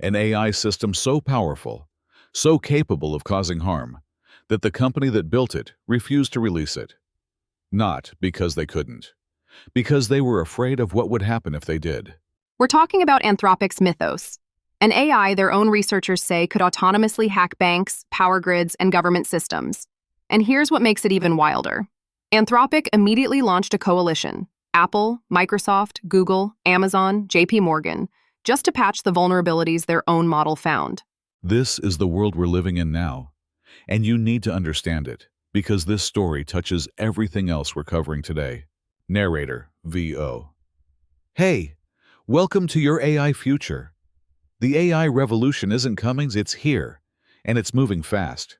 An AI system so powerful, so capable of causing harm, that the company that built it refused to release it. Not because they couldn't, because they were afraid of what would happen if they did. We're talking about Anthropic's Mythos, an AI their own researchers say could autonomously hack banks, power grids, and government systems. And here's what makes it even wilder. Anthropic immediately launched a coalition: Apple, Microsoft, Google, Amazon, JP Morgan, just to patch the vulnerabilities their own model found. This is the world we're living in now, and you need to understand it, because this story touches everything else we're covering today. Narrator, VO. Hey, welcome to your AI future. The AI revolution isn't coming, it's here, and it's moving fast.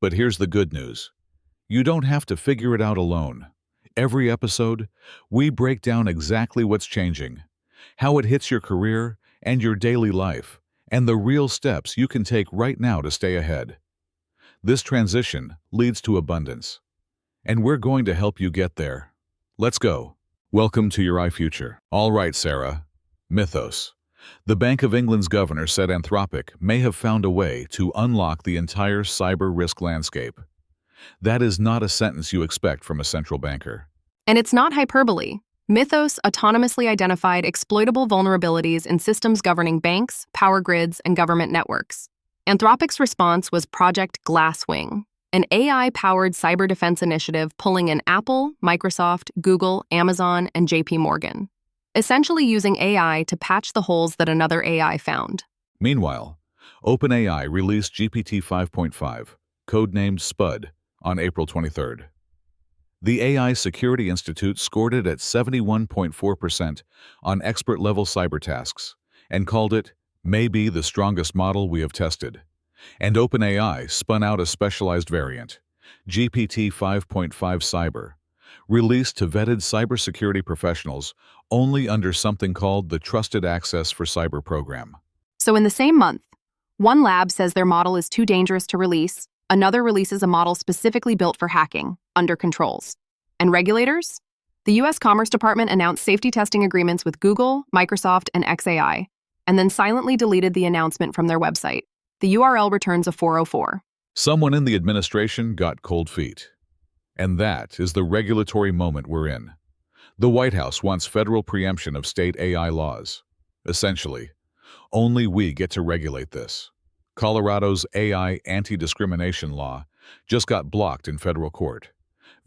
But here's the good news. You don't have to figure it out alone. Every episode, we break down exactly what's changing, how it hits your career and your daily life, and the real steps you can take right now to stay ahead. This transition leads to abundance, and we're going to help you get there. Let's go. Welcome to your iFuture. All right, Sarah. Mythos. The Bank of England's governor said Anthropic may have found a way to unlock the entire cyber risk landscape. That is not a sentence you expect from a central banker. And it's not hyperbole. Mythos autonomously identified exploitable vulnerabilities in systems governing banks, power grids, and government networks. Anthropic's response was Project Glasswing, an AI-powered cyber defense initiative pulling in Apple, Microsoft, Google, Amazon, and JP Morgan, essentially using AI to patch the holes that another AI found. Meanwhile, OpenAI released GPT 5.5, codenamed Spud, on April 23rd. The AI Security Institute scored it at 71.4% on expert-level cyber tasks and called it maybe the strongest model we have tested. And OpenAI spun out a specialized variant, GPT 5.5 Cyber, released to vetted cybersecurity professionals only under something called the Trusted Access for Cyber program. So in the same month, one lab says their model is too dangerous to release, another releases a model specifically built for hacking, under controls. And regulators? The U.S. Commerce Department announced safety testing agreements with Google, Microsoft, and xAI, and then silently deleted the announcement from their website. The URL returns a 404. Someone in the administration got cold feet. And that is the regulatory moment we're in. The White House wants federal preemption of state AI laws. Essentially, only we get to regulate this. Colorado's AI anti-discrimination law just got blocked in federal court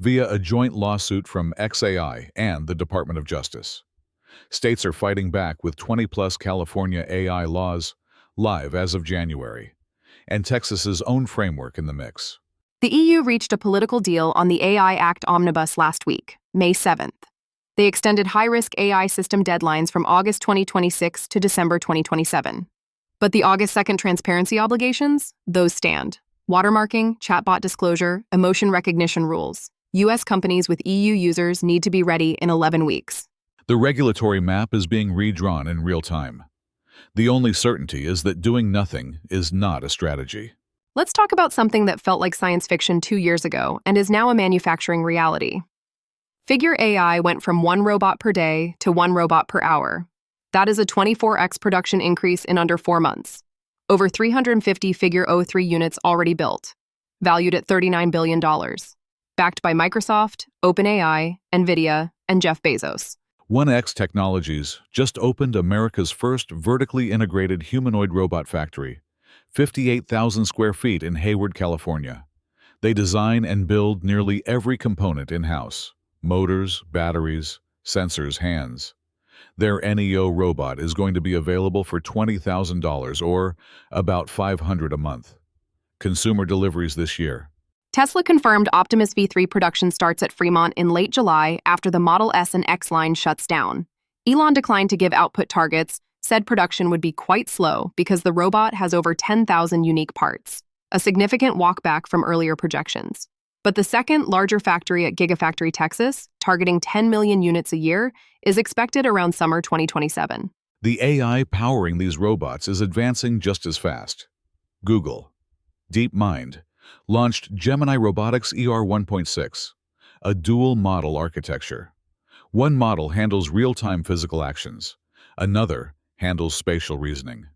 via a joint lawsuit from xAI and the Department of Justice. States are fighting back with 20-plus California AI laws live as of January, and Texas's own framework in the mix. The EU reached a political deal on the AI Act Omnibus last week, May 7th. They extended high-risk AI system deadlines from August 2026 to December 2027. But the August 2nd transparency obligations, those stand. Watermarking, chatbot disclosure, emotion recognition rules. U.S. companies with EU users need to be ready in 11 weeks. The regulatory map is being redrawn in real time. The only certainty is that doing nothing is not a strategy. Let's talk about something that felt like science fiction 2 years ago and is now a manufacturing reality. Figure AI went from 1 robot per day to 1 robot per hour. That is a 24x production increase in under 4 months. Over 350 Figure 03 units already built, valued at $39 billion, backed by Microsoft, OpenAI, NVIDIA, and Jeff Bezos. 1X Technologies just opened America's first vertically integrated humanoid robot factory, 58,000 square feet in Hayward, California. They design and build nearly every component in-house: motors, batteries, sensors, hands. Their NEO robot is going to be available for $20,000 or about $500 a month. Consumer deliveries this year. Tesla confirmed Optimus V3 production starts at Fremont in late July after the Model S and X line shuts down. Elon declined to give output targets, said production would be quite slow because the robot has over 10,000 unique parts, a significant walkback from earlier projections. But the second, larger factory at Gigafactory Texas, targeting 10 million units a year, is expected around summer 2027. The AI powering these robots is advancing just as fast. Google, DeepMind, launched Gemini Robotics ER 1.6, a dual model architecture. One model handles real-time physical actions. Another handles spatial reasoning.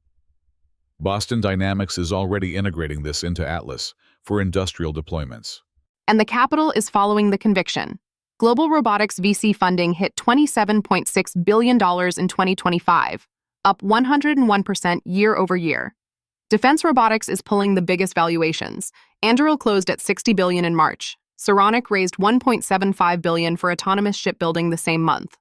Boston Dynamics is already integrating this into Atlas for industrial deployments. And the capital is following the conviction. Global robotics VC funding hit $27.6 billion in 2025, up 101% year over year. Defense robotics is pulling the biggest valuations. Anduril closed at $60 billion in March. Saronic raised $1.75 billion for autonomous shipbuilding the same month.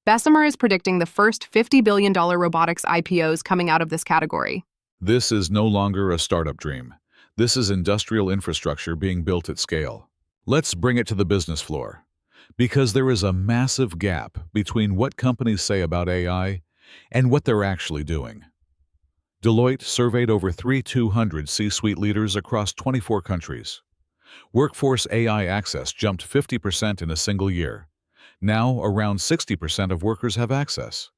Bessemer is predicting the first $50 billion robotics IPOs coming out of this category. This is no longer a startup dream. This is industrial infrastructure being built at scale. Let's bring it to the business floor, because there is a massive gap between what companies say about AI and what they're actually doing. Deloitte surveyed over 3,200 C-suite leaders across 24 countries. Workforce AI access jumped 50% in a single year. Now, around 60% of workers have access.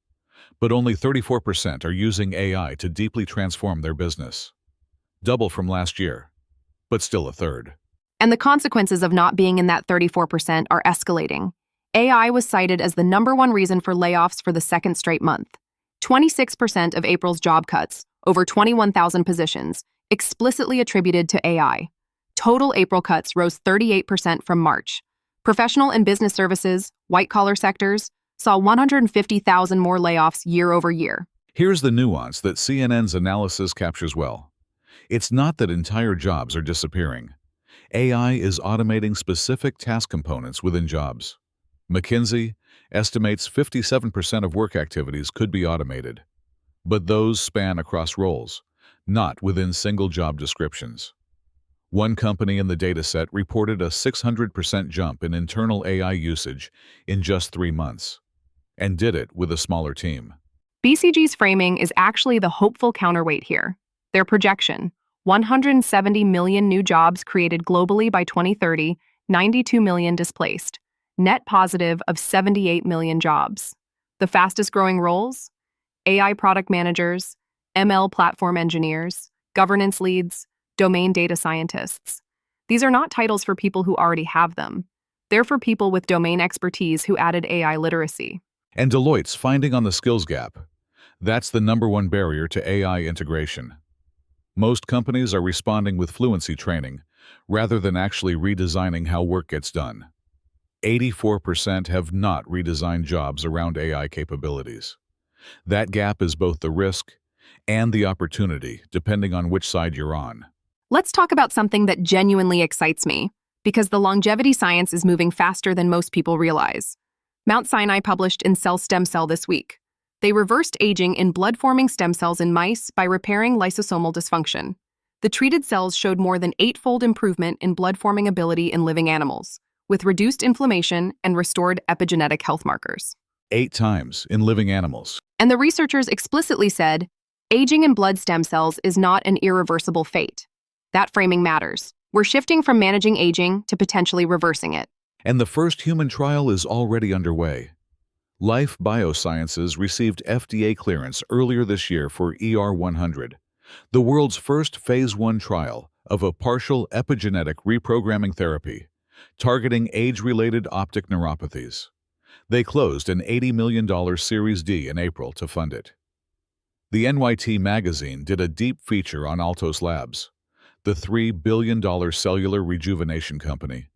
But only 34% are using AI to deeply transform their business. Double from last year, but still a third. And the consequences of not being in that 34% are escalating. AI was cited as the #1 reason for layoffs for the second straight month. 26% of April's job cuts, over 21,000 positions, explicitly attributed to AI. Total April cuts rose 38% from March. Professional and business services, white-collar sectors, saw 150,000 more layoffs year over year. Here's the nuance that CNN's analysis captures well. It's not that entire jobs are disappearing. AI is automating specific task components within jobs. McKinsey estimates 57% of work activities could be automated. But those span across roles, not within single job descriptions. One company in the dataset reported a 600% jump in internal AI usage in just 3 months, and did it with a smaller team. BCG's framing is actually the hopeful counterweight here. Their projection, 170 million new jobs created globally by 2030, 92 million displaced. Net positive of 78 million jobs. The fastest growing roles? AI product managers, ML platform engineers, governance leads, domain data scientists. These are not titles for people who already have them. They're for people with domain expertise who added AI literacy. And Deloitte's finding on the skills gap. That's the #1 barrier to AI integration. Most companies are responding with fluency training, rather than actually redesigning how work gets done. 84% have not redesigned jobs around AI capabilities. That gap is both the risk and the opportunity, depending on which side you're on. Let's talk about something that genuinely excites me, because the longevity science is moving faster than most people realize. Mount Sinai published in Cell Stem Cell this week. They reversed aging in blood-forming stem cells in mice by repairing lysosomal dysfunction. The treated cells showed more than 8-fold improvement in blood-forming ability in living animals, with reduced inflammation and restored epigenetic health markers. 8 times in living animals. And the researchers explicitly said, aging in blood stem cells is not an irreversible fate. That framing matters. We're shifting from managing aging to potentially reversing it. And the first human trial is already underway. Life Biosciences received FDA clearance earlier this year for ER100, the world's first phase 1 trial of a partial epigenetic reprogramming therapy targeting age-related optic neuropathies. They closed an $80 million Series D in April to fund it. The NYT magazine did a deep feature on Altos Labs, the $3 billion cellular rejuvenation company,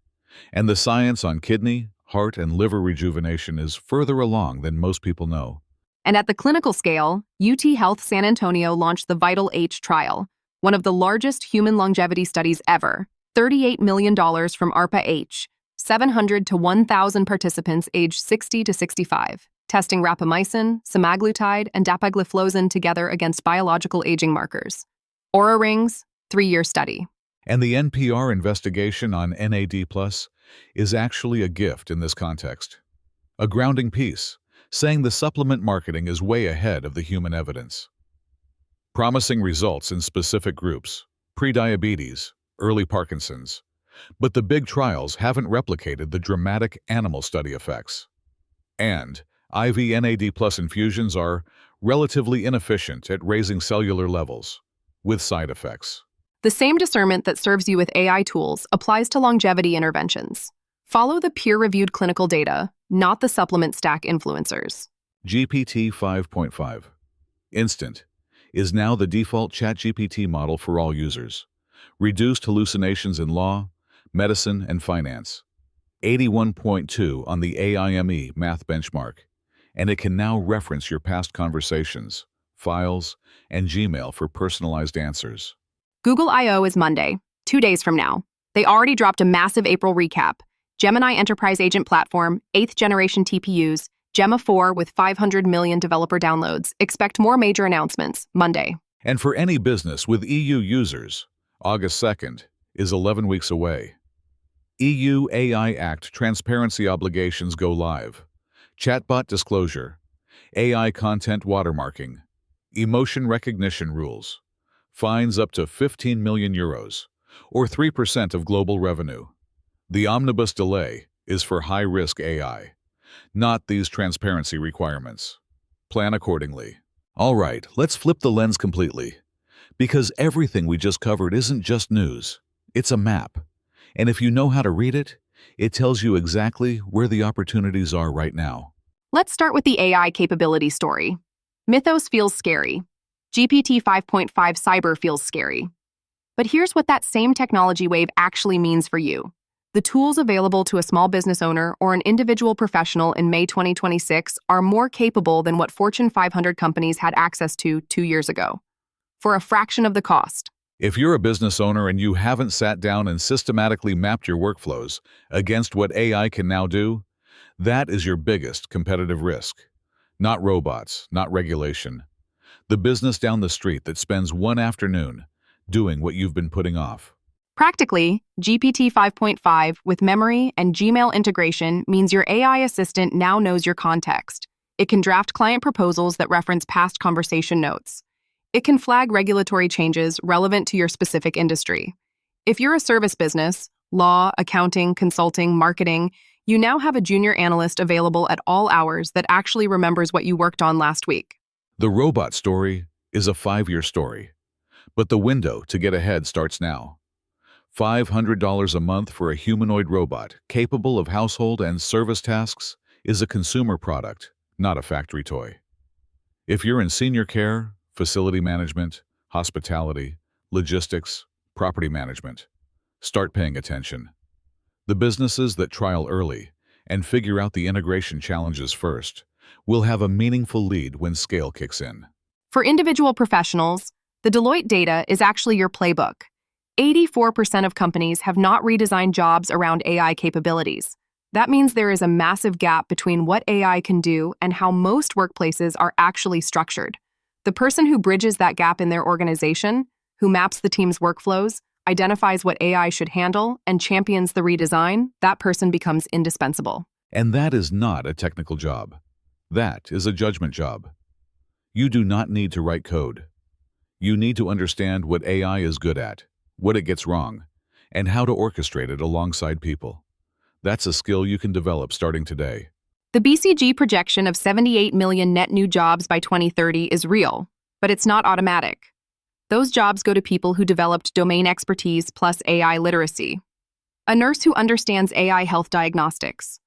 and the science on kidney, heart, and liver rejuvenation is further along than most people know. And at the clinical scale, UT Health San Antonio launched the Vital H trial, one of the largest human longevity studies ever. $38 million from ARPA-H, 700 to 1,000 participants aged 60 to 65, testing rapamycin, semaglutide, and dapagliflozin together against biological aging markers. Aura Rings, 3-year study. And the NPR investigation on NAD+ is actually a gift in this context. A grounding piece, saying the supplement marketing is way ahead of the human evidence. Promising results in specific groups, prediabetes, early Parkinson's, but the big trials haven't replicated the dramatic animal study effects. And IV NAD+ infusions are relatively inefficient at raising cellular levels, with side effects. The same discernment that serves you with AI tools applies to longevity interventions. Follow the peer-reviewed clinical data, not the supplement stack influencers. GPT 5.5. Instant. is now the default ChatGPT model for all users. Reduced hallucinations in law, medicine, and finance. 81.2 on the AIME math benchmark, and it can now reference your past conversations, files, and Gmail for personalized answers. Google I/O is Monday, 2 days from now. They already dropped a massive April recap. Gemini Enterprise Agent Platform, 8th generation TPUs, Gemma 4 with 500 million developer downloads. Expect more major announcements Monday. And for any business with EU users, August 2nd is 11 weeks away. EU AI Act transparency obligations go live. Chatbot disclosure, AI content watermarking, emotion recognition rules, fines up to 15 million euros, or 3% of global revenue. The omnibus delay is for high-risk AI, not these transparency requirements. Plan accordingly. All right, let's flip the lens completely. Because everything we just covered isn't just news, it's a map. And if you know how to read it, it tells you exactly where the opportunities are right now. Let's start with the AI capability story. Mythos feels scary. GPT 5.5 Cyber feels scary. But here's what that same technology wave actually means for you. The tools available to a small business owner or an individual professional in May 2026 are more capable than what Fortune 500 companies had access to 2 years ago, for a fraction of the cost. If you're a business owner and you haven't sat down and systematically mapped your workflows against what AI can now do, that is your biggest competitive risk. Not robots, not regulation. The business down the street that spends one afternoon doing what you've been putting off. Practically, GPT 5.5 with memory and Gmail integration means your AI assistant now knows your context. It can draft client proposals that reference past conversation notes. It can flag regulatory changes relevant to your specific industry. If you're a service business, law, accounting, consulting, marketing, you now have a junior analyst available at all hours that actually remembers what you worked on last week. The robot story is a 5-year story, but the window to get ahead starts now. $500 a month for a humanoid robot capable of household and service tasks is a consumer product, not a factory toy. If you're in senior care, facility management, hospitality, logistics, property management, start paying attention. The businesses that trial early and figure out the integration challenges first will have a meaningful lead when scale kicks in. For individual professionals, the Deloitte data is actually your playbook. 84% of companies have not redesigned jobs around AI capabilities. That means there is a massive gap between what AI can do and how most workplaces are actually structured. The person who bridges that gap in their organization, who maps the team's workflows, identifies what AI should handle, and champions the redesign, that person becomes indispensable. And that is not a technical job. That is a judgment job. You do not need to write code. You need to understand what AI is good at, what it gets wrong, and how to orchestrate it alongside people. That's a skill you can develop starting today. The BCG projection of 78 million net new jobs by 2030 is real, but it's not automatic. Those jobs go to people who developed domain expertise plus AI literacy. A nurse who understands AI health diagnostics.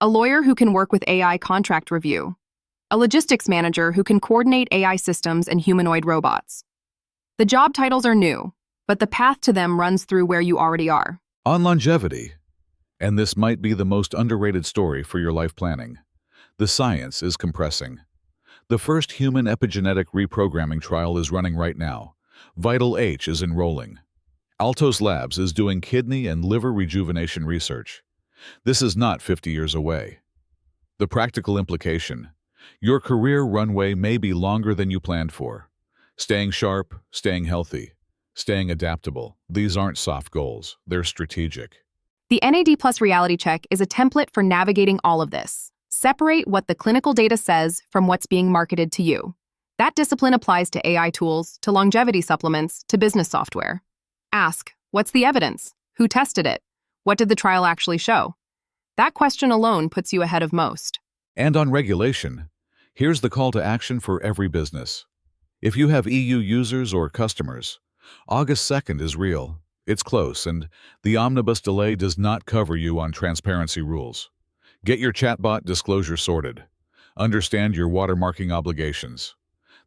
A lawyer who can work with AI contract review. A logistics manager who can coordinate AI systems and humanoid robots. The job titles are new, but the path to them runs through where you already are. On longevity, and this might be the most underrated story for your life planning, the science is compressing. The first human epigenetic reprogramming trial is running right now. Vital H is enrolling. Altos Labs is doing kidney and liver rejuvenation research. This is not 50 years away. The practical implication: your career runway may be longer than you planned for. Staying sharp, staying healthy, staying adaptable, these aren't soft goals, they're strategic. The NAD Plus Reality Check is a template for navigating all of this. Separate what the clinical data says from what's being marketed to you. That discipline applies to AI tools, to longevity supplements, to business software. Ask, what's the evidence? Who tested it? What did the trial actually show? That question alone puts you ahead of most. And on regulation, here's the call to action for every business. If you have EU users or customers, August 2nd is real. It's close, and the omnibus delay does not cover you on transparency rules. Get your chatbot disclosure sorted. Understand your watermarking obligations.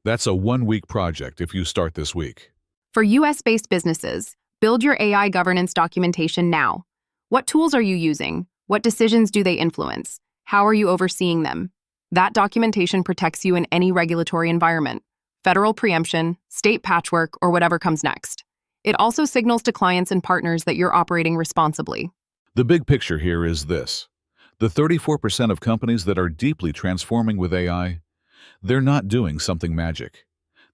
That's a 1-week project if you start this week. For US based businesses, build your AI governance documentation now. What tools are you using? What decisions do they influence? How are you overseeing them? That documentation protects you in any regulatory environment, federal preemption, state patchwork, or whatever comes next. It also signals to clients and partners that you're operating responsibly. The big picture here is this. The 34% of companies that are deeply transforming with AI, they're not doing something magic.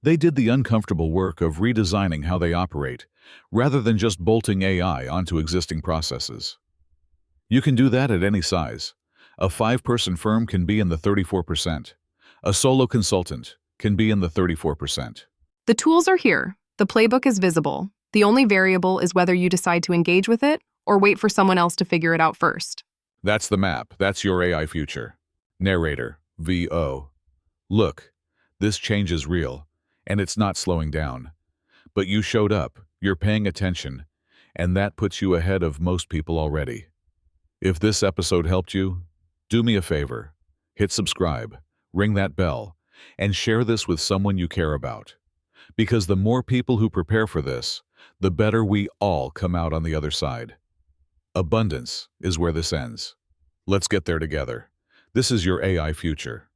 They did the uncomfortable work of redesigning how they operate, rather than just bolting AI onto existing processes. You can do that at any size. A 5-person firm can be in the 34%. A solo consultant can be in the 34%. The tools are here. The playbook is visible. The only variable is whether you decide to engage with it or wait for someone else to figure it out first. That's the map. That's your AI future. Narrator, VO. Look, this change is real, and it's not slowing down. But you showed up, you're paying attention, and that puts you ahead of most people already. If this episode helped you, do me a favor. Hit subscribe, ring that bell, and share this with someone you care about. Because the more people who prepare for this, the better we all come out on the other side. Abundance is where this ends. Let's get there together. This is your AI future.